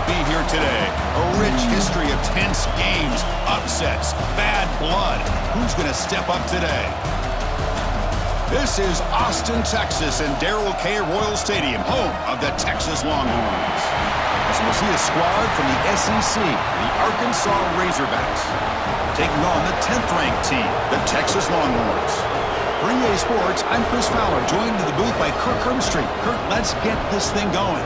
to be here today. A rich history of tense games, upsets, bad blood. Who's going to step up today? This is Austin, Texas, and Darrell K. Royal Stadium, home of the Texas Longhorns. As we'll see a squad from the SEC, the Arkansas Razorbacks, taking on the 10th-ranked team, the Texas Longhorns. For EA Sports, I'm Chris Fowler, joined in the booth by Kirk Herbstreit. Kirk, let's get this thing going.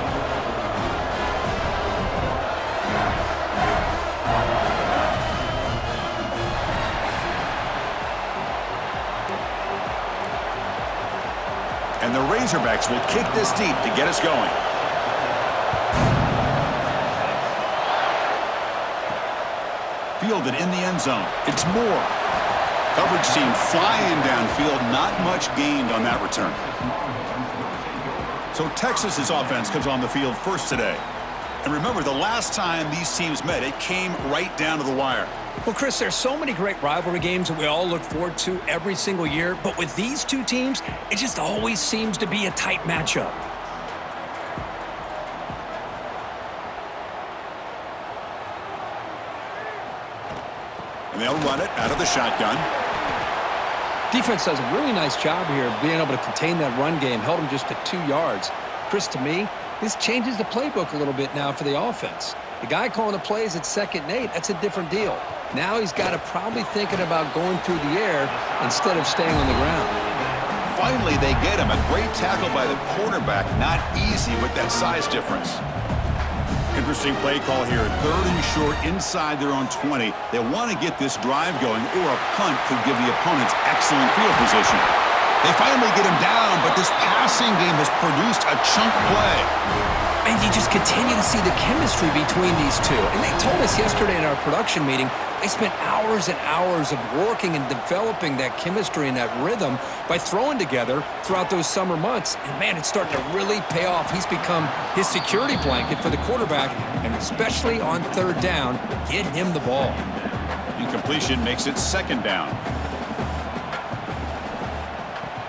And the Razorbacks will kick this deep to get us going. Fielded in the end zone. It's Moore. Coverage team flying downfield. Not much gained on that return. So Texas's offense comes on the field first today. And remember, the last time these teams met, it came right down to the wire. Well, Chris, there's so many great rivalry games that we all look forward to every single year. But with these two teams, it just always seems to be a tight matchup. And they'll run it out of the shotgun. Defense does a really nice job here of being able to contain that run game. Held them just to 2 yards. Chris, to me, this changes the playbook a little bit now for the offense. The guy calling the plays at 2nd and 8, that's a different deal. Now he's got to probably thinking about going through the air instead of staying on the ground. Finally, they get him. A great tackle by the quarterback. Not easy with that size difference. Interesting play call here. 3rd and short inside their own 20. They want to get this drive going, or a punt could give the opponents excellent field position. They finally get him down, but this passing game has produced a chunk play. And you just continue to see the chemistry between these two. And they told us yesterday in our production meeting, they spent hours and hours of working and developing that chemistry and that rhythm by throwing together throughout those summer months. And, man, it's starting to really pay off. He's become his security blanket for the quarterback, and especially on 3rd down, get him the ball. Incompletion makes it 2nd down.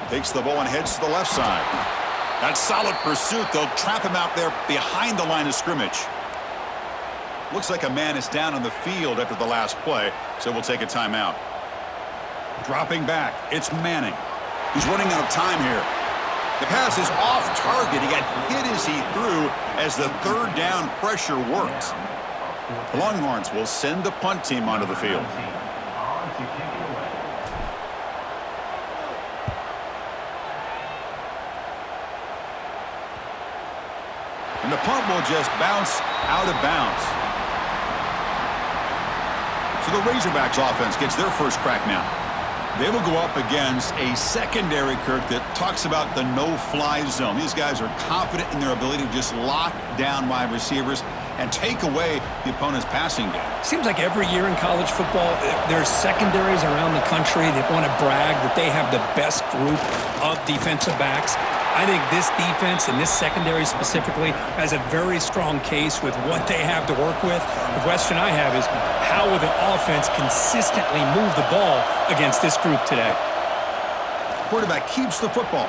Takes the ball and heads to the left side. That solid pursuit. They'll trap him out there behind the line of scrimmage. Looks like a man is down on the field after the last play, so we'll take a timeout. Dropping back, it's Manning. He's running out of time here. The pass is off target. He got hit as he threw as the 3rd down pressure worked. The Longhorns will send the punt team onto the field. And the punt will just bounce out of bounds. So the Razorbacks offense gets their first crack now. They will go up against a secondary, Kirk, that talks about the no-fly zone. These guys are confident in their ability to just lock down wide receivers and take away the opponent's passing game. Seems like every year in college football, there's secondaries around the country that want to brag that they have the best group of defensive backs. I think this defense and this secondary specifically has a very strong case with what they have to work with. The question I have is, how will the offense consistently move the ball against this group today? Quarterback keeps the football,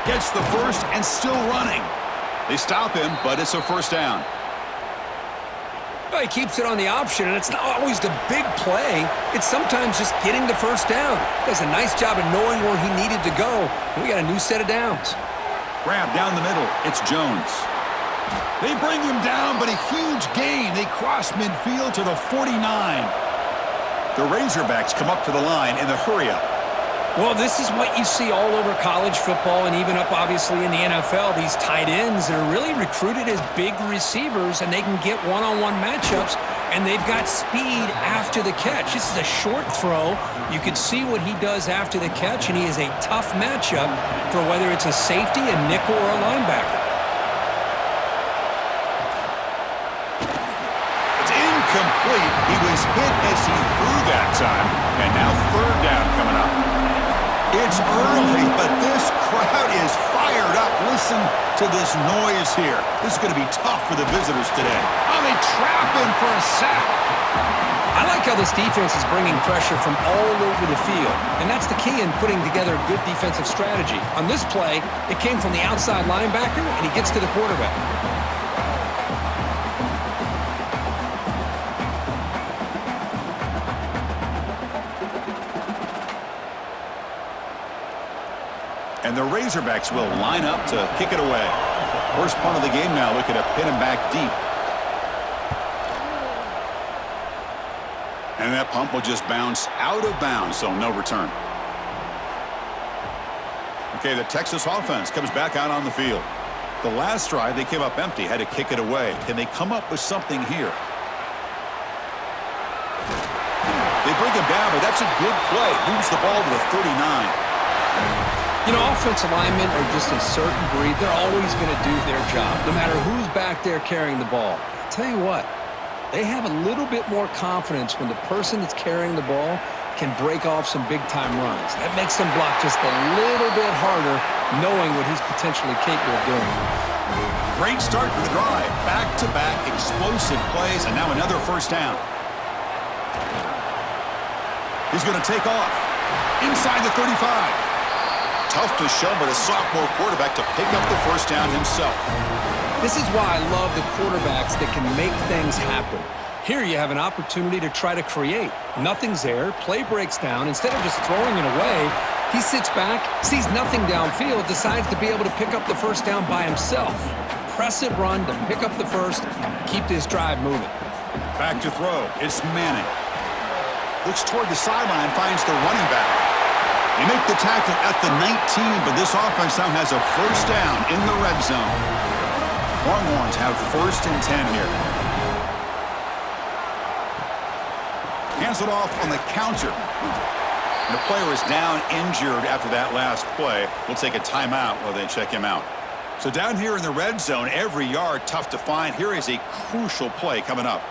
gets the first, and still running. They stop him, but it's a 1st down. Well, he keeps it on the option, and it's not always the big play. It's sometimes just getting the 1st down. Does a nice job of knowing where he needed to go. And we got a new set of downs. Grab down the middle. It's Jones. They bring him down, but a huge gain. They cross midfield to the 49. The Razorbacks come up to the line in the hurry-up. Well, this is what you see all over college football and even up, obviously, in the NFL. These tight ends that are really recruited as big receivers, and they can get one-on-one matchups, and they've got speed after the catch. This is a short throw. You can see what he does after the catch, and he is a tough matchup for whether it's a safety, a nickel, or a linebacker. It's incomplete. He was hit as he threw that time, and now 3rd down coming up. It's early, but this crowd is fired up. Listen to this noise here. This is going to be tough for the visitors today. Oh, they trap him for a sack. I like how this defense is bringing pressure from all over the field, and that's the key in putting together a good defensive strategy. On this play, it came from the outside linebacker, and he gets to the quarterback. And the Razorbacks will line up to kick it away. First punt of the game now, looking to pin him back deep. And that punt will just bounce out of bounds, so no return. Okay, the Texas offense comes back out on the field. The last drive, they came up empty, had to kick it away. Can they come up with something here? They bring him down, but that's a good play. Moves the ball to the 39. You know, offensive linemen are just a certain breed. They're always going to do their job, no matter who's back there carrying the ball. I'll tell you what, they have a little bit more confidence when the person that's carrying the ball can break off some big-time runs. That makes them block just a little bit harder, knowing what he's potentially capable of doing. Great start for the drive. Back-to-back explosive plays, and now another first down. He's going to take off inside the 35. Tough to show, but a sophomore quarterback to pick up the first down himself. This is why I love the quarterbacks that can make things happen. Here you have an opportunity to try to create. Nothing's there. Play breaks down. Instead of just throwing it away, he sits back, sees nothing downfield, decides to be able to pick up the first down by himself. Impressive run to pick up the first, keep this drive moving. Back to throw. It's Manning. Looks toward the sideline, finds the running back. They make the tackle at the 19, but this offense now has a first down in the red zone. Longhorns have 1st and 10 here. Hands it off on the counter. And the player is down injured after that last play. We'll take a timeout while they check him out. So down here in the red zone, every yard tough to find. Here is a crucial play coming up.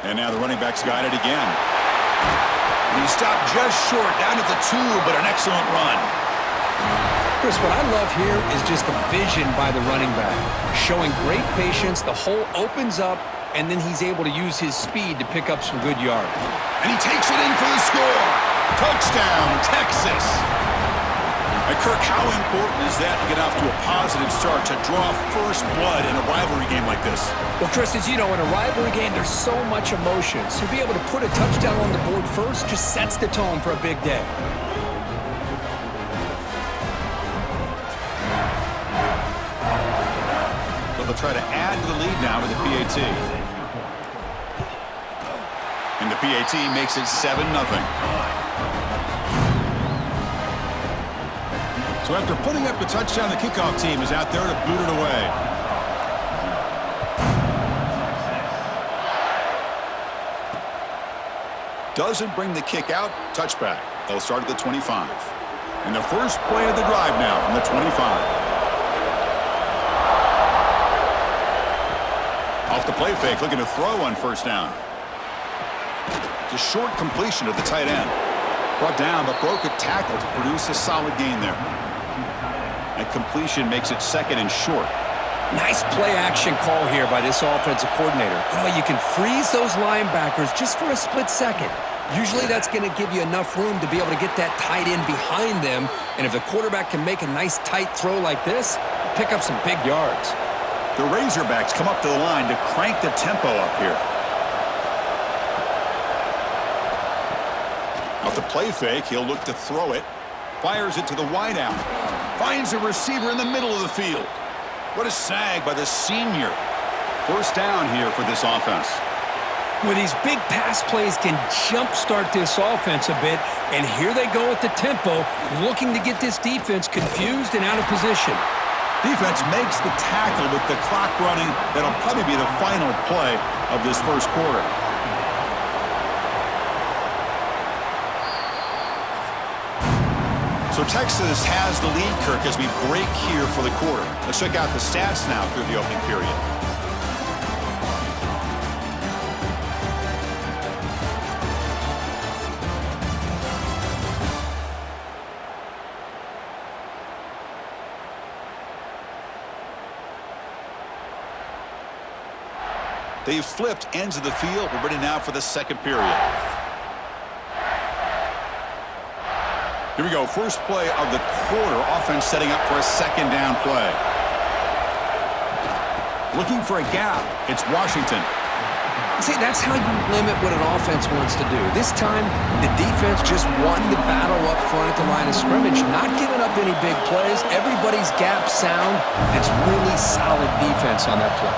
And now the running back's got it again. And he stopped just short, down at the 2, but an excellent run. Chris, what I love here is just the vision by the running back. Showing great patience, the hole opens up, and then he's able to use his speed to pick up some good yards. And he takes it in for the score. Touchdown, Texas. And Kirk, how important is that to get off to a positive start, to draw first blood in a rivalry game like this? Well, Chris, as you know, in a rivalry game, there's so much emotion. So to be able to put a touchdown on the board first just sets the tone for a big day. So they'll try to add to the lead now with the PAT. And the PAT makes it 7-0. So after putting up the touchdown, the kickoff team is out there to boot it away. Doesn't bring the kick out. Touchback. They'll start at the 25. And the first play of the drive now from the 25. Off the play fake, looking to throw on first down. It's a short completion to the tight end. Brought down, but broke a tackle to produce a solid gain there. And completion makes it 2nd and short. Nice play-action call here by this offensive coordinator. You know, you can freeze those linebackers just for a split second. Usually that's going to give you enough room to be able to get that tight end behind them. And if the quarterback can make a nice tight throw like this, pick up some big yards. The Razorbacks come up to the line to crank the tempo up here. Off the play fake, he'll look to throw it. Fires it to the wideout. Finds a receiver in the middle of the field. What a snag by the senior. First down here for this offense. Well, these big pass plays can jumpstart this offense a bit, and here they go at the tempo, looking to get this defense confused and out of position. Defense makes the tackle with the clock running. That'll probably be the final play of this first quarter. So Texas has the lead, Kirk, as we break here for the quarter. Let's check out the stats now through the opening period. They've flipped ends of the field. We're ready now for the second period. Here we go, first play of the quarter. Offense setting up for a second down play. Looking for a gap, it's Washington. See, that's how you limit what an offense wants to do. This time, the defense just won the battle up front at the line of scrimmage, not giving up any big plays. Everybody's gap sound. It's really solid defense on that play.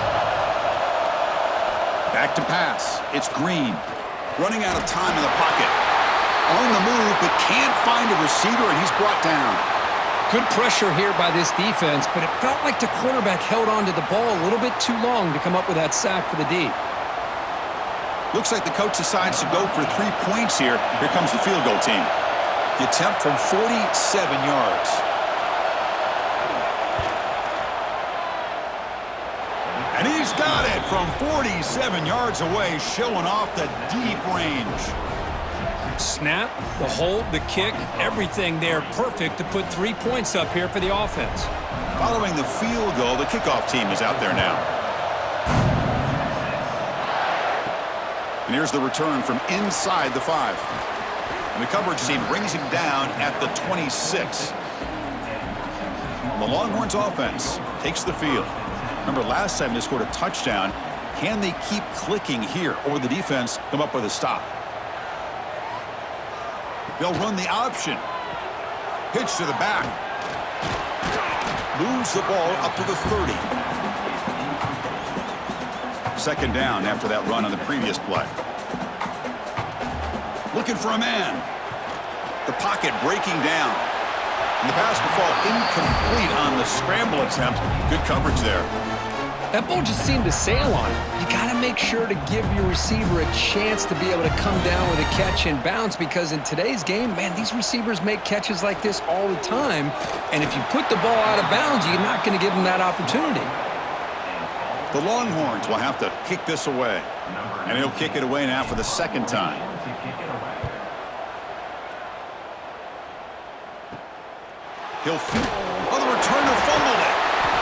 Back to pass. It's Green. Running out of time in the pocket. On the move, but can't find a receiver, and he's brought down. Good pressure here by this defense, but it felt like the quarterback held on to the ball a little bit too long to come up with that sack for the D. Looks like the coach decides to go for 3 points here. Here comes the field goal team. The attempt from 47 yards. And he's got it from 47 yards away, showing off the deep range. Snap, the hold, the kick, everything there perfect to put 3 points up here for the offense. Following the field goal, the kickoff team is out there now. And here's the return from inside the 5. And the coverage team brings him down at the 26. The Longhorns offense takes the field. Remember, last time they scored a touchdown. Can they keep clicking here, or will the defense come up with a stop? They'll run the option. Pitch to the back. Moves the ball up to the 30. Second down after that run on the previous play. Looking for a man. The pocket breaking down. And the pass will fall incomplete on the scramble attempt. Good coverage there. That ball just seemed to sail on it. You got to make sure to give your receiver a chance to be able to come down with a catch and bounce, because in today's game, man, these receivers make catches like this all the time. And if you put the ball out of bounds, you're not going to give them that opportunity. The Longhorns will have to kick this away. And he'll kick it away now for the second time. He'll the returner fumbled it.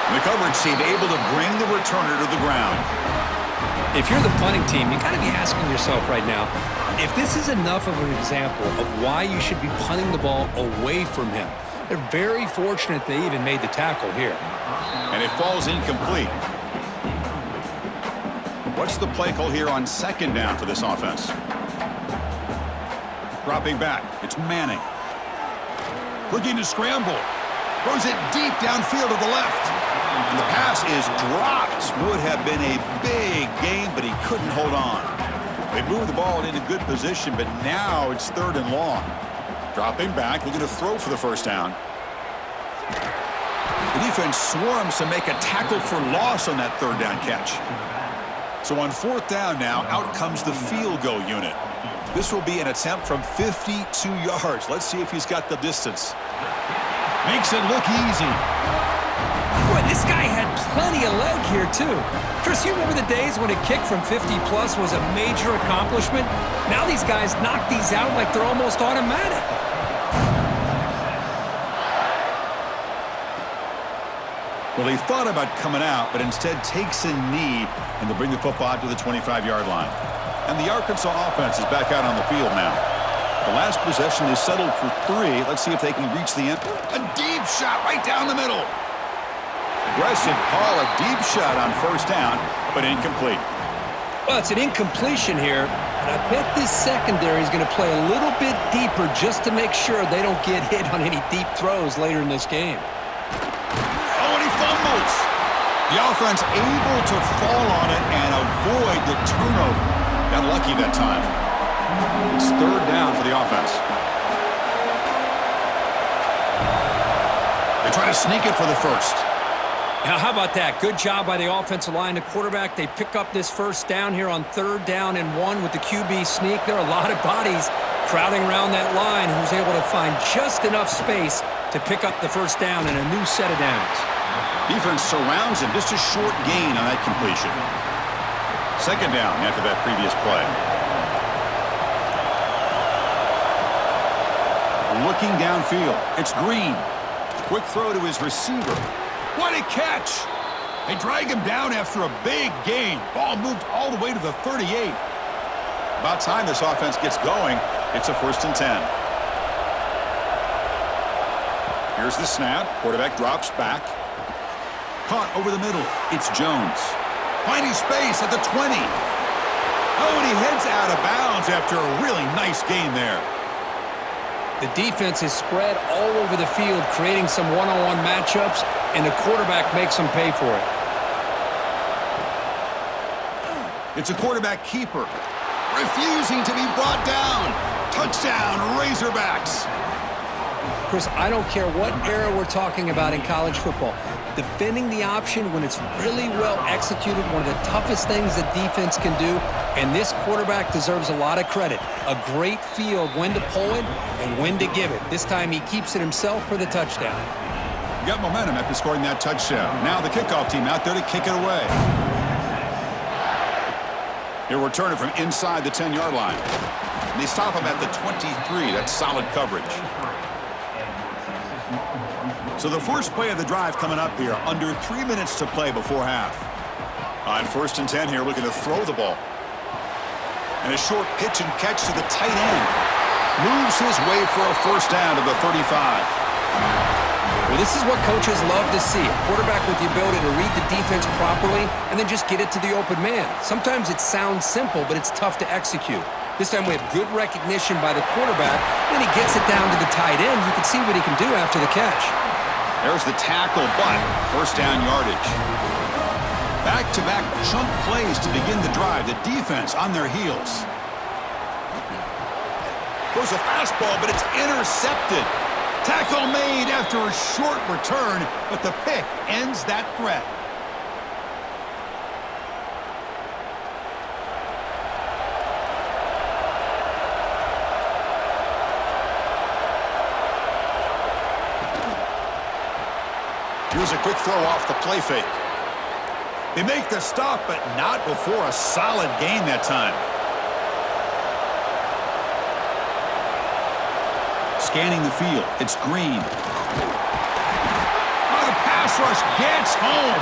The coverage team able to bring the returner to the ground. If you're the punting team, you got to be asking yourself right now, if this is enough of an example of why you should be punting the ball away from him. They're very fortunate they even made the tackle here. And it falls incomplete. What's the play call here on second down for this offense? Dropping back. It's Manning. Looking to scramble. Throws it deep downfield to the left. And the pass is dropped. Would have been a big gain, but he couldn't hold on. They moved the ball into good position, but now it's 3rd and long. Dropping back, looking to throw for the first down. The defense swarms to make a tackle for loss on that 3rd down catch. So on 4th down now, out comes the field goal unit. This will be an attempt from 52 yards. Let's see if he's got the distance. Makes it look easy. Boy, this guy had plenty of leg here, too. Chris, you remember the days when a kick from 50-plus was a major accomplishment? Now these guys knock these out like they're almost automatic. Well, he thought about coming out, but instead takes a knee and to bring the football out to the 25-yard line. And the Arkansas offense is back out on the field now. The last possession is settled for 3. Let's see if they can reach the end. A deep shot right down the middle. Aggressive call, a deep shot on 1st down, but incomplete. Well, it's an incompletion here, but I bet this secondary is going to play a little bit deeper just to make sure they don't get hit on any deep throws later in this game. Oh, and he fumbles. The offense able to fall on it and avoid the turnover. Got lucky that time. It's 3rd down for the offense. They try to sneak it for the first. Now, how about that? Good job by the offensive line. The quarterback, they pick up this 1st down here on 3rd down and 1 with the QB sneak. There are a lot of bodies crowding around that line who's able to find just enough space to pick up the 1st down and a new set of downs. Defense surrounds him. Just a short gain on that completion. 2nd down after that previous play. Looking downfield. It's Green. Quick throw to his receiver. What a catch! They drag him down after a big gain. Ball moved all the way to the 38. About time this offense gets going. It's a 1st and 10. Here's the snap. Quarterback drops back. Caught over the middle. It's Jones. Finding space at the 20. Oh, and he heads out of bounds after a really nice gain there. The defense is spread all over the field, creating some one-on-one matchups, and the quarterback makes them pay for it. It's a quarterback keeper, refusing to be brought down. Touchdown, Razorbacks. Chris, I don't care what era we're talking about in college football. Defending the option when it's really well executed, one of the toughest things that defense can do, and this quarterback deserves a lot of credit. A great feel of when to pull it and when to give it. This time he keeps it himself for the touchdown. Got momentum after scoring that touchdown. Now the kickoff team out there to kick it away. He'll return it from inside the 10-yard line. And they stop him at the 23. That's solid coverage. So the first play of the drive coming up here, under 3 minutes to play before half. On 1st and 10 here, looking to throw the ball. And a short pitch and catch to the tight end. Moves his way for a first down to the 35. Well, this is what coaches love to see. A quarterback with the ability to read the defense properly and then just get it to the open man. Sometimes it sounds simple, but it's tough to execute. This time we have good recognition by the quarterback. Then he gets it down to the tight end. You can see what he can do after the catch. There's the tackle, but first down yardage. Back-to-back chunk plays to begin the drive. The defense on their heels. Goes a fastball, but it's intercepted. Tackle made after a short return, but the pick ends that threat. Here's a quick throw off the play fake. They make the stop, but not before a solid gain that time. Scanning the field. It's Green. Oh, the pass rush gets home.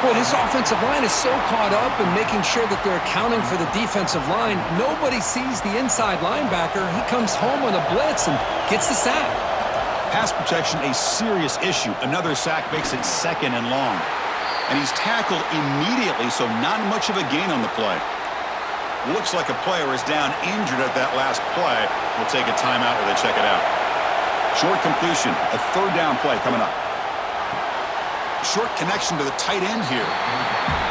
Boy, this offensive line is so caught up in making sure that they're accounting for the defensive line. Nobody sees the inside linebacker. He comes home on a blitz and gets the sack. Pass protection, a serious issue. Another sack makes it 2nd and long. And he's tackled immediately, so not much of a gain on the play. Looks like a player is down injured at that last play. We'll take a timeout while they check it out. Short completion, a 3rd down play coming up. Short connection to the tight end here.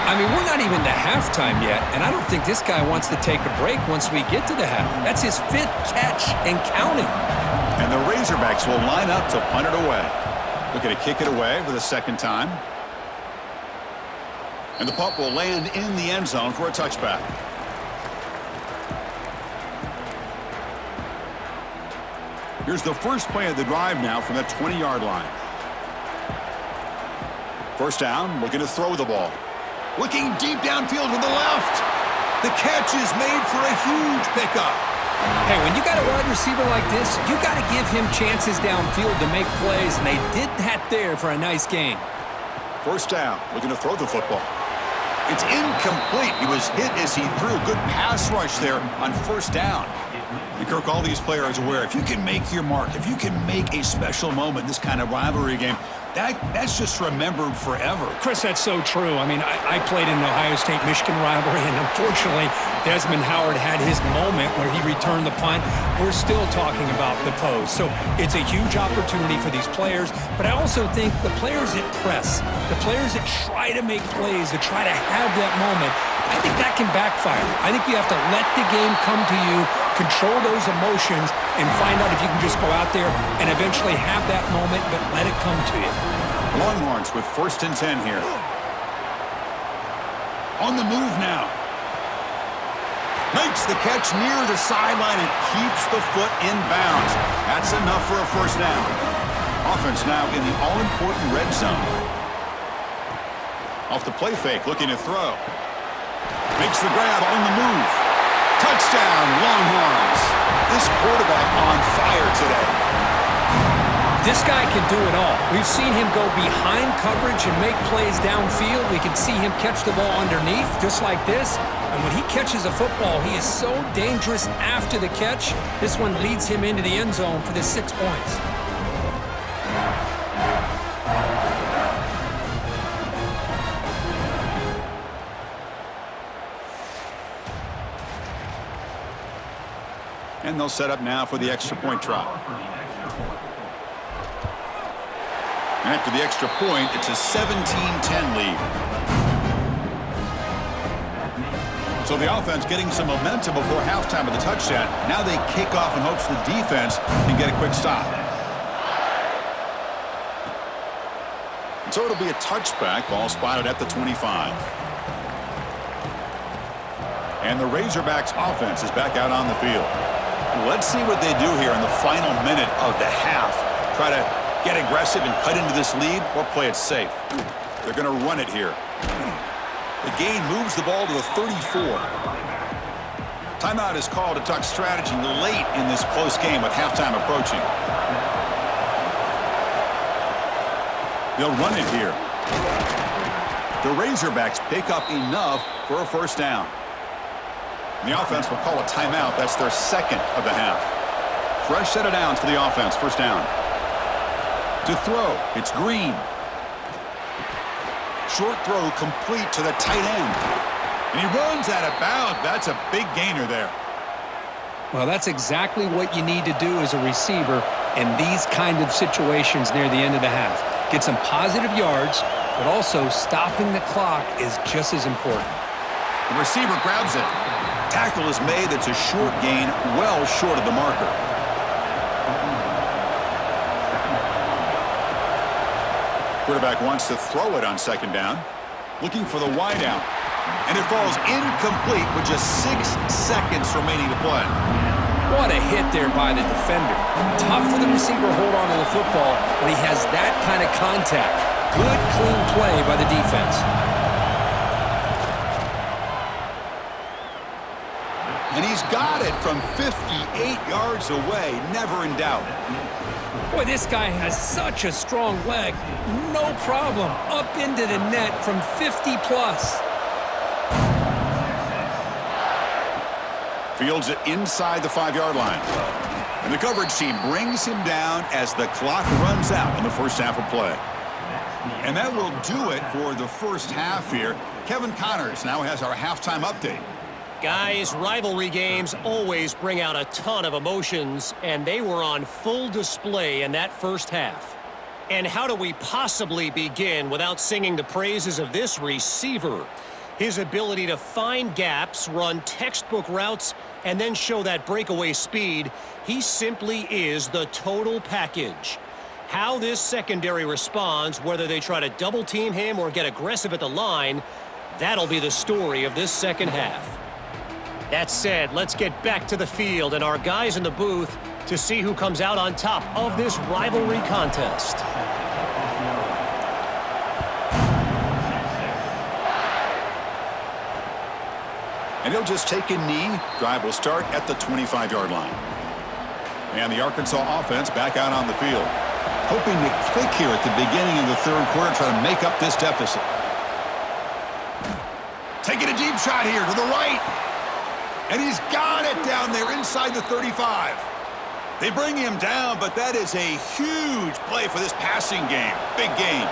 I mean, we're not even to halftime yet, and I don't think this guy wants to take a break once we get to the half. That's his 5th catch and counting. And the Razorbacks will line up to punt it away. Looking to kick it away for the 2nd time. And the punt will land in the end zone for a touchback. Here's the first play of the drive now from the 20-yard line. First down, looking to throw the ball. Looking deep downfield to the left. The catch is made for a huge pickup. Hey, when you got a wide receiver like this, you got to give him chances downfield to make plays, and they did that there for a nice gain. First down, looking to throw the football. It's incomplete. He was hit as he threw. Good pass rush there on first down. And Kirk, all these players are aware, if you can make your mark, if you can make a special moment in this kind of rivalry game, that's just remembered forever. Chris, that's so true. I mean, I played in the Ohio State-Michigan rivalry, and unfortunately, Desmond Howard had his moment where he returned the punt. We're still talking about the pose. So it's a huge opportunity for these players, but I also think the players that press, the players that try to make plays, that try to have that moment, I think that can backfire. I think you have to let the game come to you, control those emotions, and find out if you can just go out there and eventually have that moment, but let it come to you. Longhorns with 1st and 10 here. On the move now. Makes the catch near the sideline and keeps the foot in bounds. That's enough for a first down. Offense now in the all-important red zone. Off the play fake, looking to throw. Makes the grab on the move. Touchdown, Longhorns. This quarterback on fire today. This guy can do it all. We've seen him go behind coverage and make plays downfield. We can see him catch the ball underneath, just like this. And when he catches a football, he is so dangerous after the catch. This one leads him into the end zone for the 6 points. And they'll set up now for the extra point try. And after the extra point, it's a 17-10 lead. So the offense getting some momentum before halftime of the touchdown. Now they kick off in hopes the defense can get a quick stop. So it'll be a touchback. Ball spotted at the 25. And the Razorbacks offense is back out on the field. Let's see what they do here in the final minute of the half. Try to get aggressive and cut into this lead or play it safe. They're going to run it here. The gain moves the ball to the 34. Timeout is called to talk strategy late in this close game with halftime approaching. They'll run it here. The Razorbacks pick up enough for a first down. The offense will call a timeout. That's their second of the half. Fresh set of downs for the offense. First down. To throw, it's Green. Short throw complete to the tight end. And he runs out of bounds. That's a big gainer there. Well, that's exactly what you need to do as a receiver in these kind of situations near the end of the half. Get some positive yards, but also stopping the clock is just as important. The receiver grabs it. Tackle is made. That's a short gain, well short of the marker. Quarterback wants to throw it on second down. Looking for the wide out. And it falls incomplete with just 6 seconds remaining to play. What a hit there by the defender. Tough for the receiver to hold on to the football when he has that kind of contact. Good, clean play by the defense. And he's got it from 58 yards away, never in doubt. Boy, this guy has such a strong leg. No problem. Up into the net from 50 plus. Fields it inside the 5-yard line. And the coverage team brings him down as the clock runs out in the first half of play. And that will do it for the first half here. Kevin Connors now has our halftime update. Guys, rivalry games always bring out a ton of emotions, and they were on full display in that first half. And how do we possibly begin without singing the praises of this receiver? His ability to find gaps, run textbook routes, and then show that breakaway speed, he simply is the total package. How this secondary responds, whether they try to double-team him or get aggressive at the line, that'll be the story of this second half. That said, let's get back to the field and our guys in the booth to see who comes out on top of this rivalry contest. And he'll just take a knee. Drive will start at the 25-yard line. And the Arkansas offense back out on the field. Hoping to click here at the beginning of the third quarter, try to make up this deficit. Taking a deep shot here to the right. And he's got it down there inside the 35. They bring him down, but that is a huge play for this passing game. Big gain.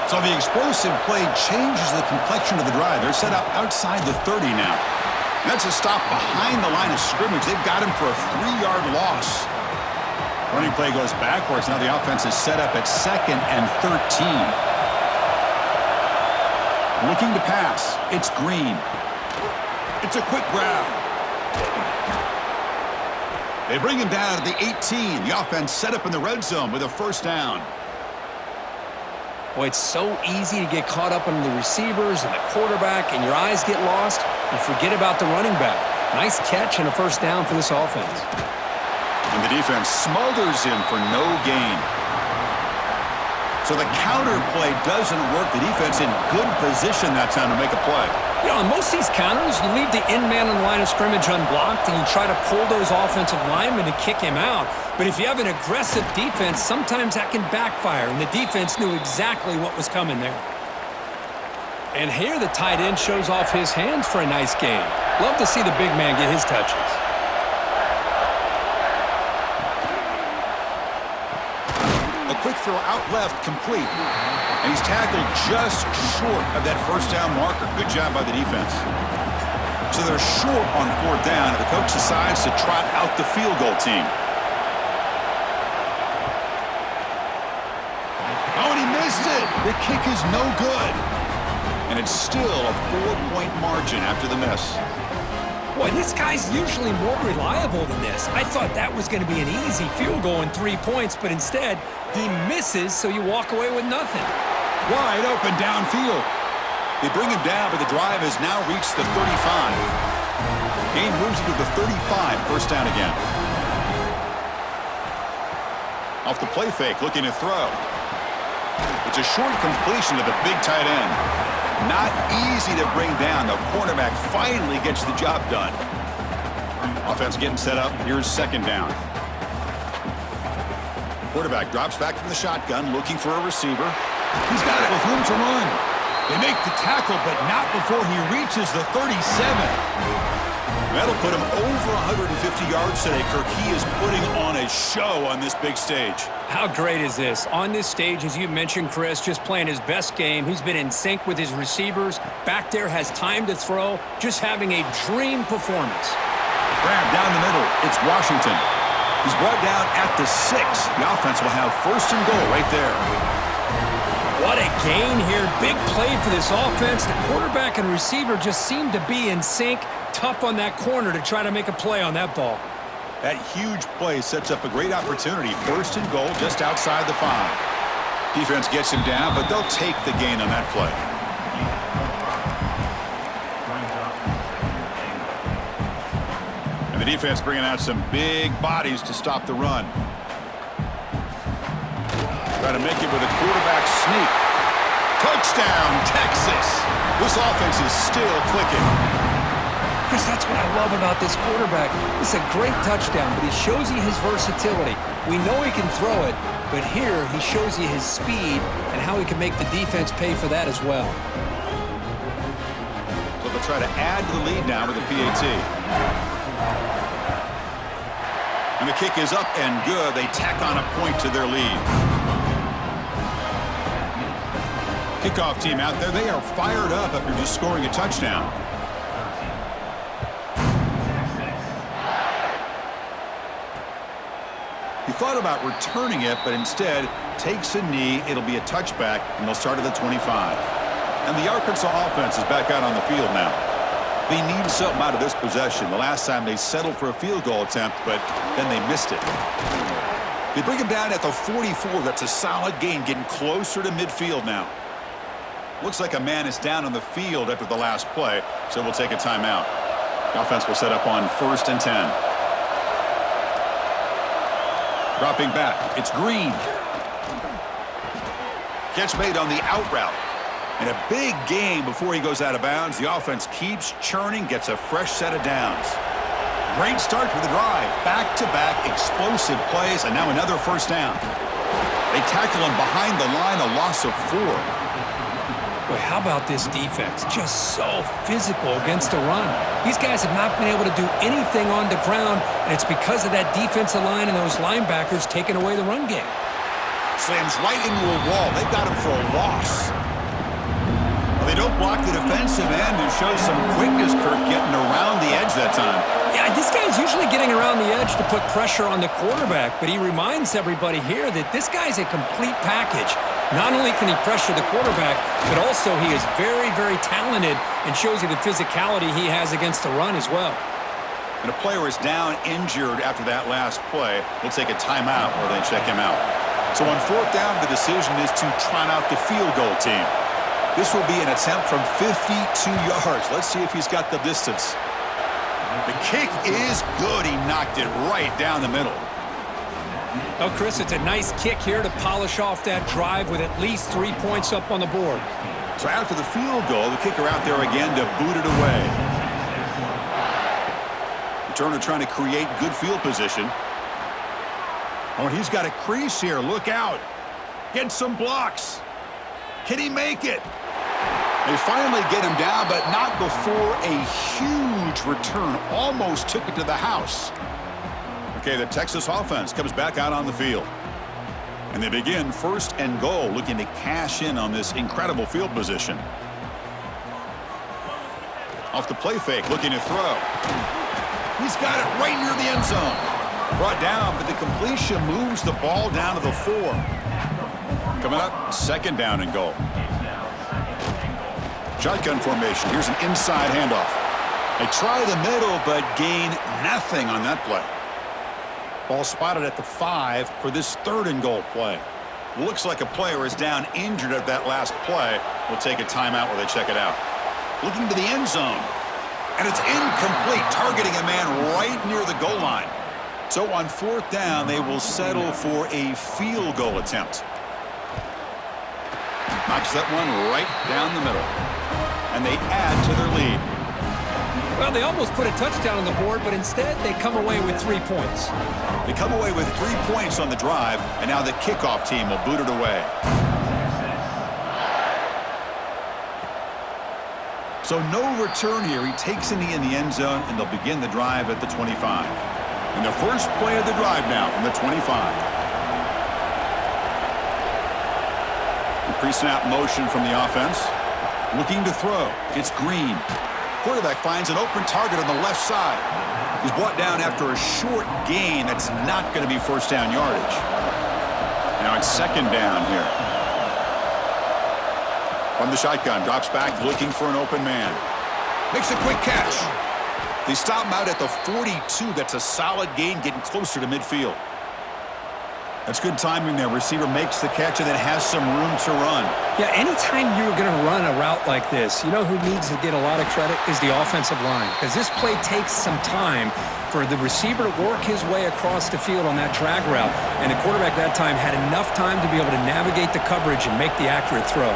So the explosive play changes the complexion of the drive. They're set up outside the 30 now. And that's a stop behind the line of scrimmage. They've got him for a 3-yard loss. Running play goes backwards. Now the offense is set up at 2nd and 13. Looking to pass. It's Green. It's a quick grab. They bring him down to the 18. The offense set up in the red zone with a first down. Boy, it's so easy to get caught up in the receivers and the quarterback, and your eyes get lost. You forget about the running back. Nice catch and a first down for this offense. And the defense smothers him for no gain. So the counter play doesn't work. The defense in good position that time to make a play. You know, on most of these counters, you leave the in man on the line of scrimmage unblocked, and you try to pull those offensive linemen to kick him out. But if you have an aggressive defense, sometimes that can backfire, and the defense knew exactly what was coming there. And here the tight end shows off his hands for a nice game. Love to see the big man get his touches. A quick throw out left, complete. And he's tackled just short of that first down marker. Good job by the defense. So they're short on 4th down, and the coach decides to trot out the field goal team. Oh, and he missed it. The kick is no good. And it's still a 4-point margin after the miss. Boy, this guy's usually more reliable than this. I thought that was going to be an easy field goal and 3 points, but instead, he misses, so you walk away with nothing. Wide open downfield. They bring him down, but the drive has now reached the 35. Gain moves into the 35, first down again. Off the play fake, looking to throw. It's a short completion to the big tight end. Not easy to bring down. The quarterback finally gets the job done. Offense getting set up. Here's 2nd down. Quarterback drops back from the shotgun, looking for a receiver. He's got it with room to run. They make the tackle, but not before he reaches the 37. That'll put him over 150 yards today, Kirk. He is putting on a show on this big stage. How great is this? On this stage, as you mentioned, Chris, just playing his best game. He's been in sync with his receivers. Back there, has time to throw. Just having a dream performance. Grab down the middle. It's Washington. He's brought down at the 6. The offense will have 1st and goal right there. What a gain here. Big play for this offense. The quarterback and receiver just seem to be in sync. Tough on that corner to try to make a play on that ball. That huge play sets up a great opportunity. 1st and goal just outside the 5. Defense gets him down, but they'll take the gain on that play. And the defense bringing out some big bodies to stop the run. Try to make it with a quarterback sneak. Touchdown, Texas. This offense is still clicking. Chris, that's what I love about this quarterback. It's a great touchdown, but he shows you his versatility. We know he can throw it, but here he shows you his speed and how he can make the defense pay for that as well. So they'll try to add to the lead now with a PAT. And the kick is up and good. They tack on a point to their lead. Kickoff team out there. They are fired up after just scoring a touchdown. He thought about returning it, but instead takes a knee. It'll be a touchback, and they'll start at the 25. And the Arkansas offense is back out on the field now. They need something out of this possession. The last time they settled for a field goal attempt, but then they missed it. They bring him down at the 44. That's a solid gain, getting closer to midfield now. Looks like a man is down on the field after the last play, so we'll take a timeout. The offense will set up on 1st and 10. Dropping back, it's Green. Catch made on the out route. And a big gain before he goes out of bounds. The offense keeps churning, gets a fresh set of downs. Great start to the drive. Back-to-back explosive plays, and now another 1st down. They tackle him behind the line, a loss of 4. Boy, how about this defense? Just so physical against the run. These guys have not been able to do anything on the ground, and it's because of that defensive line and those linebackers taking away the run game. Slams right into a wall. They've got him for a loss. Well, they don't block the defensive end and show some quickness, Kirk, getting around the edge that time. Yeah, this guy's usually getting around the edge to put pressure on the quarterback, but he reminds everybody here that this guy's a complete package. Not only can he pressure the quarterback, but also he is very, very talented and shows you the physicality he has against the run as well. And a player is down injured after that last play. We'll take a timeout or they check him out. So on 4th down, the decision is to trot out the field goal team. This will be an attempt from 52 yards. Let's see if he's got the distance. The kick is good. He knocked it right down the middle. Oh, Chris, it's a nice kick here to polish off that drive with at least 3 points up on the board. So after the field goal, the kicker out there again to boot it away. Turner trying to create good field position. Oh, he's got a crease here. Look out. Get some blocks. Can he make it? They finally get him down, but not before a huge return. Almost took it to the house. Okay, the Texas offense comes back out on the field. And they begin 1st and goal, looking to cash in on this incredible field position. Off the play fake, looking to throw. He's got it right near the end zone. Brought down, but the completion moves the ball down to the 4. Coming up, second down and goal. Shotgun formation. Here's an inside handoff. They try the middle, but gain nothing on that play. Ball spotted at the 5 for this third and goal play. Looks like a player is down injured at that last play. We'll take a timeout while they check it out. Looking to the end zone. And it's incomplete, targeting a man right near the goal line. So on fourth down, they will settle for a field goal attempt. Knocks that one right down the middle. And they add to their lead. Well, they almost put a touchdown on the board, but instead they come away with 3 points. They come away with 3 points on the drive, and now the kickoff team will boot it away. So no return here. He takes in the end zone, and they'll begin the drive at the 25. And the first play of the drive now from the 25. The pre-snap motion from the offense. Looking to throw. It's Green. Quarterback finds an open target on the left side. He's brought down after a short gain. That's not going to be first down yardage. Now it's second down here. From the shotgun, drops back, looking for an open man. Makes a quick catch. They stop him out at the 42. That's a solid gain, getting closer to midfield. That's good timing there. Receiver makes the catch and then has some room to run. Yeah, anytime you're going to run a route like this, you know who needs to get a lot of credit is the offensive line, because this play takes some time for the receiver to work his way across the field on that drag route, and the quarterback that time had enough time to be able to navigate the coverage and make the accurate throw.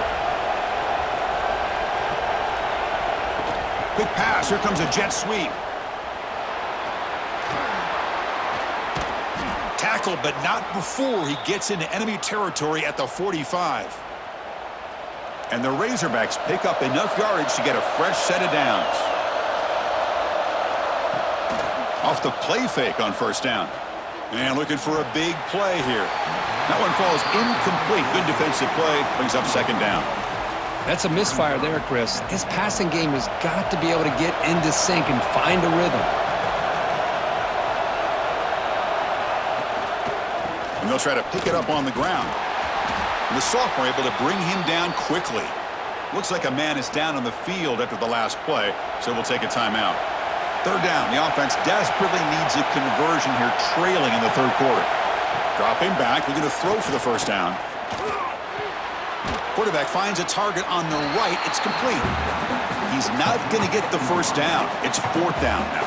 Quick pass. Here comes a jet sweep. Tackle, but not before he gets into enemy territory at the 45. And the Razorbacks pick up enough yardage to get a fresh set of downs. Off the play fake on first down. And looking for a big play here. That one falls incomplete. Good defensive play. Brings up second down. That's a misfire there, Chris. This passing game has got to be able to get into sync and find a rhythm. And they'll try to pick it up on the ground. And the sophomore able to bring him down quickly. Looks like a man is down on the field after the last play, so we'll take a timeout. Third down. The offense desperately needs a conversion here, trailing in the third quarter. Dropping back, looking to throw for the first down. Quarterback finds a target on the right. It's complete. He's not going to get the first down. It's fourth down now.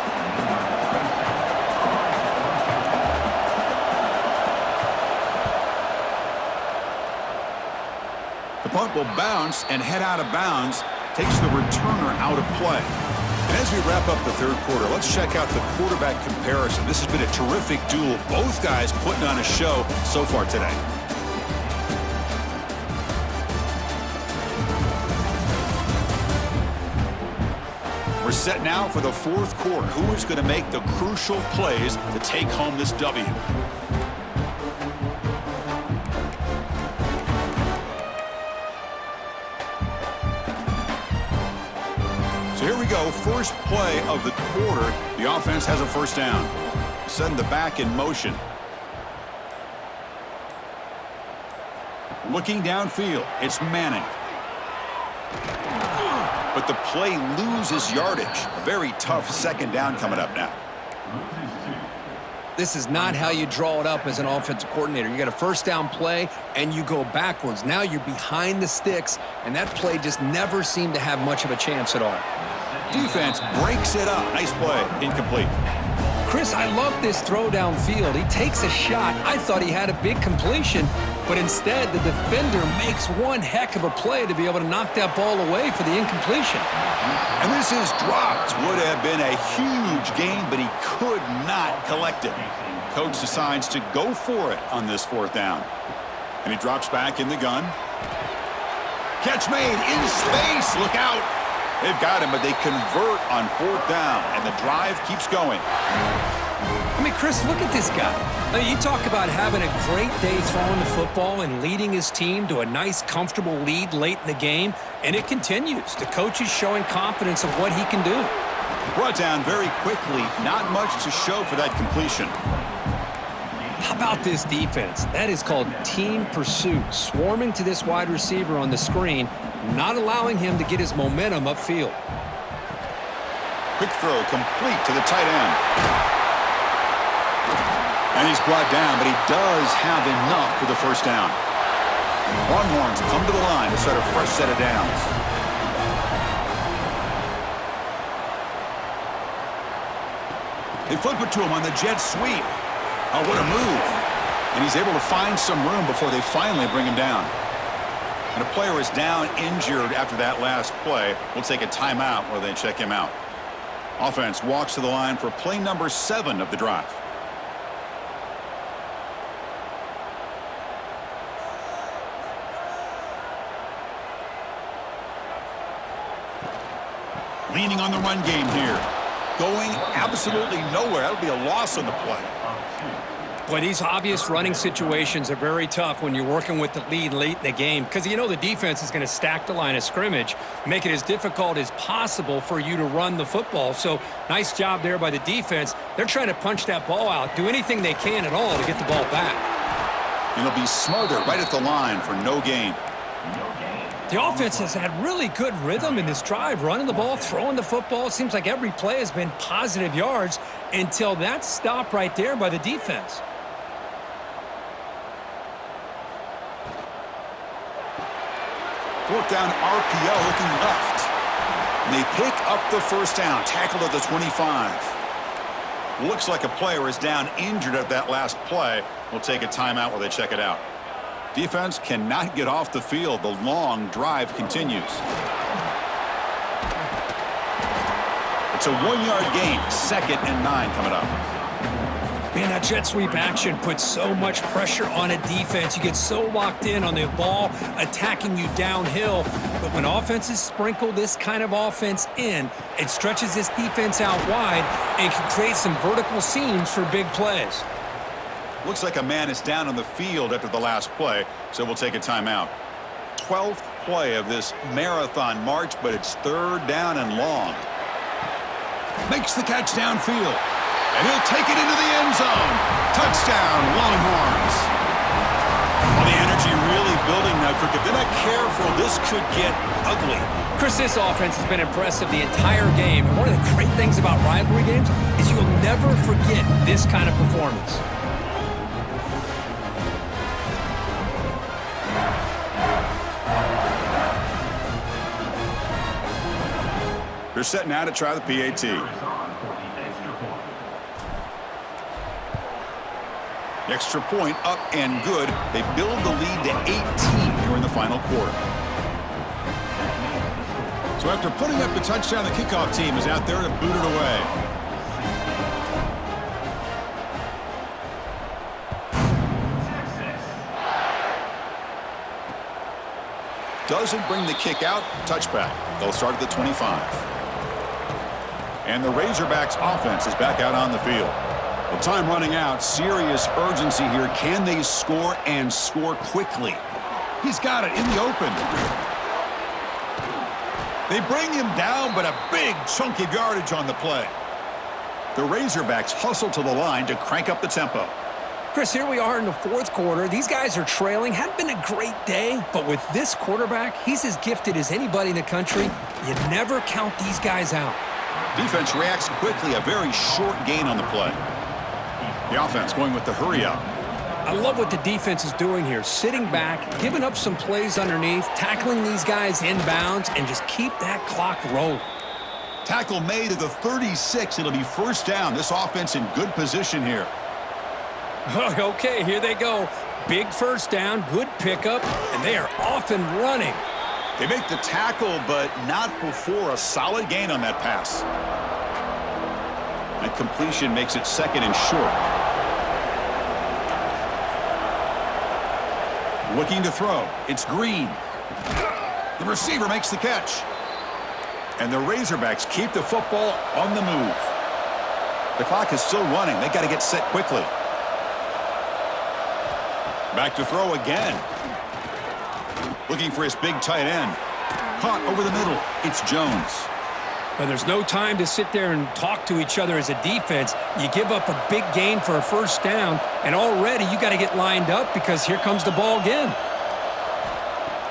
The punt will bounce and head out of bounds. Takes the returner out of play. And as we wrap up the third quarter, let's check out the quarterback comparison. This has been a terrific duel. Both guys putting on a show so far today. We're set now for the fourth quarter. Who is going to make the crucial plays to take home this W? So here we go. First play of the quarter. The offense has a first down. Send the back in motion. Looking downfield. It's Manning. But the play loses yardage. Very tough second down coming up now. This is not how you draw it up as an offensive coordinator. You got a first down play, and you go backwards. Now you're behind the sticks, and that play just never seemed to have much of a chance at all. Defense breaks it up. Nice play. Incomplete. Chris, I love this throw downfield. He takes a shot. I thought he had a big completion, but instead the defender makes one heck of a play to be able to knock that ball away for the incompletion. And this is dropped. Would have been a huge gain, but he could not collect it. Coach decides to go for it on this fourth down. And he drops back in the gun. Catch made in space. Look out. They've got him, but they convert on fourth down, and the drive keeps going. I mean, Chris, look at this guy. I mean, you talk about having a great day throwing the football and leading his team to a nice, comfortable lead late in the game, and it continues. The coach is showing confidence of what he can do. Brought down very quickly. Not much to show for that completion. How about this defense? That is called team pursuit. Swarming to this wide receiver on the screen, not allowing him to get his momentum upfield. Quick throw complete to the tight end. And he's brought down, but he does have enough for the first down. Longhorns come to the line to start a fresh set of downs. They flip it to him on the jet sweep. Oh, what a move. And he's able to find some room before they finally bring him down. And a player is down injured after that last play. We'll take a timeout where they check him out. Offense walks to the line for play number 7 of the drive. Leaning on the run game here. Going absolutely nowhere. That'll be a loss on the play. Boy, these obvious running situations are very tough when you're working with the lead late in the game because you know the defense is going to stack the line of scrimmage, make it as difficult as possible for you to run the football. So nice job there by the defense. They're trying to punch that ball out, do anything they can at all to get the ball back. And it'll be smothered right at the line for no gain. The offense has had really good rhythm in this drive, running the ball, throwing the football. It seems like every play has been positive yards until that stop right there by the defense. Fourth down RPO looking left. And they pick up the first down, tackled at the 25. Looks like a player is down injured at that last play. We'll take a timeout while they check it out. Defense cannot get off the field. The long drive continues. It's a 1-yard gain. 2nd and 9 coming up. Man, that jet sweep action puts so much pressure on a defense. You get so locked in on the ball attacking you downhill. But when offenses sprinkle this kind of offense in, it stretches this defense out wide and can create some vertical seams for big plays. Looks like a man is down on the field after the last play, so we'll take a timeout. 12th play of this marathon march, but it's 3rd down and long. Makes the catch downfield. And he'll take it into the end zone. Touchdown, Longhorns. Well, the energy really building now, Crick. If they're not careful, this could get ugly. Chris, this offense has been impressive the entire game. And one of the great things about rivalry games is you'll never forget this kind of performance. They're set now to try the PAT. Extra point up and good. They build the lead to 18 here in the final quarter. So after putting up the touchdown, the kickoff team is out there to boot it away. Doesn't bring the kick out. Touchback. They'll start at the 25. And the Razorbacks offense is back out on the field. Well, time running out. Serious urgency here. Can they score and score quickly? He's got it in the open. They bring him down, but a big chunk of yardage on the play. The Razorbacks hustle to the line to crank up the tempo. Chris, here we are in the 4th quarter. These guys are trailing. Hadn't been a great day, but with this quarterback, he's as gifted as anybody in the country. You never count these guys out. Defense reacts quickly. A very short gain on the play. The offense going with the hurry up. I love what the defense is doing here. Sitting back, giving up some plays underneath, tackling these guys inbounds, and just keep that clock rolling. Tackle made at the 36. It'll be first down. This offense in good position here. Okay, here they go. Big first down, good pickup, and they are off and running. They make the tackle, but not before a solid gain on that pass. That completion makes it 2nd and short. Looking to throw. It's Green. The receiver makes the catch. And the Razorbacks keep the football on the move. The clock is still running. They got to get set quickly. Back to throw again. Looking for his big tight end. Caught over the middle. It's Jones. Well, there's no time to sit there and talk to each other as a defense. You give up a big gain for a first down, and already you got to get lined up because here comes the ball again.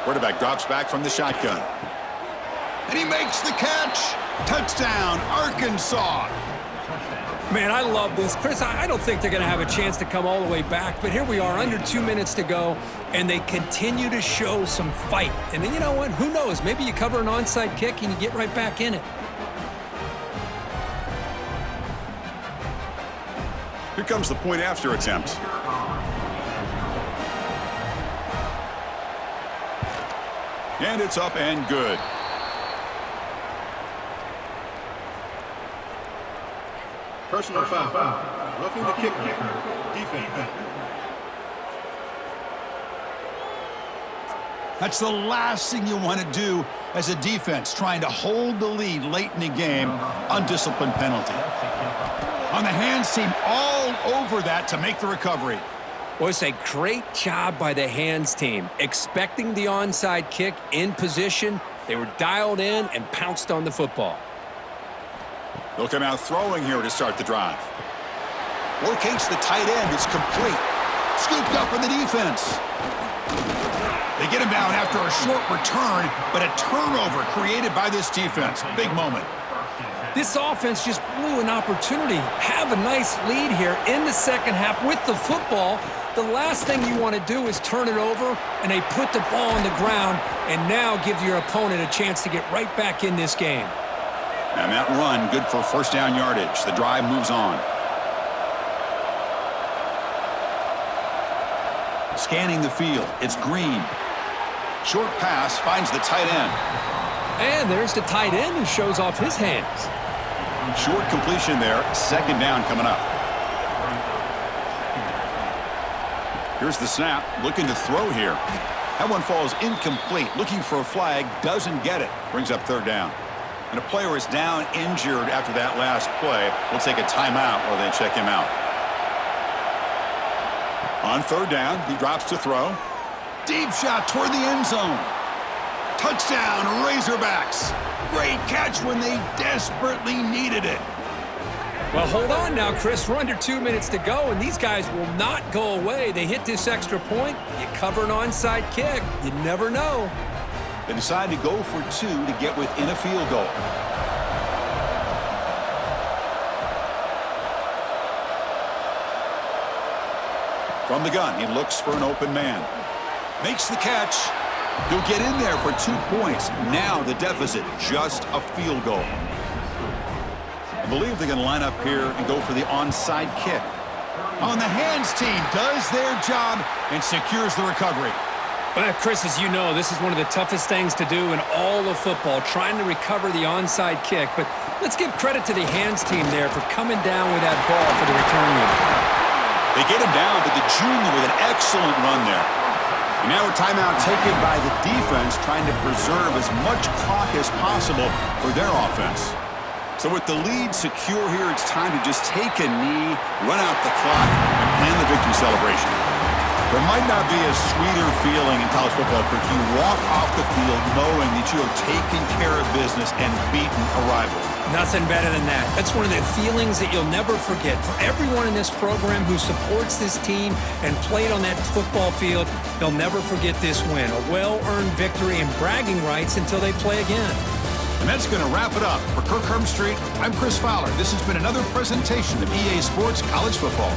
Quarterback drops back from the shotgun. And he makes the catch. Touchdown, Arkansas. Man, I love this. Chris, I don't think they're going to have a chance to come all the way back, but here we are, under 2 minutes to go, and they continue to show some fight. And then you know what? Who knows? Maybe you cover an onside kick and you get right back in it. Here comes the point after attempt. And it's up and good. Personal foul. Roughing the kicker. Defense. That's the last thing you want to do as a defense, trying to hold the lead late in the game. Undisciplined penalty. On the hands team, all over that to make the recovery. Well, it's a great job by the hands team. Expecting the onside kick in position, they were dialed in and pounced on the football. They'll come out throwing here to start the drive. Locates the tight end. It's complete. Scooped up in the defense. They get him down after a short return, but a turnover created by this defense. Big moment. This offense just blew an opportunity. Have a nice lead here in the second half with the football. The last thing you want to do is turn it over, and they put the ball on the ground and now give your opponent a chance to get right back in this game. And that run, good for first down yardage. The drive moves on. Scanning the field. It's Green. Short pass finds the tight end. And there's the tight end who shows off his hands. Short completion there. Second down coming up. Here's the snap. Looking to throw here. That one falls incomplete. Looking for a flag. Doesn't get it. Brings up third down. And a player is down injured after that last play. We'll take a timeout while they check him out. On third down, he drops to throw. Deep shot toward the end zone. Touchdown, Razorbacks. Great catch when they desperately needed it. Well, hold on now, Chris. We're under 2 minutes to go, and these guys will not go away. They hit this extra point. You cover an onside kick. You never know. They decide to go for two to get within a field goal. From the gun, he looks for an open man. Makes the catch. He'll get in there for 2 points. Now the deficit, just a field goal. I believe they're going to line up here and go for the onside kick. On the hands team does their job and secures the recovery. Well, Chris, as you know, this is one of the toughest things to do in all of football, trying to recover the onside kick. But let's give credit to the hands team there for coming down with that ball for the return unit. They get him down to the junior with an excellent run there. And now a timeout taken by the defense, trying to preserve as much clock as possible for their offense. So with the lead secure here, it's time to just take a knee, run out the clock, and plan the victory celebration. There might not be a sweeter feeling in college football if you walk off the field knowing that you have taken care of business and beaten a rival. Nothing better than that. That's one of the feelings that you'll never forget. For everyone in this program who supports this team and played on that football field, they'll never forget this win. A well-earned victory and bragging rights until they play again. And that's going to wrap it up. For Kirk Street, I'm Chris Fowler. This has been another presentation of EA Sports College Football.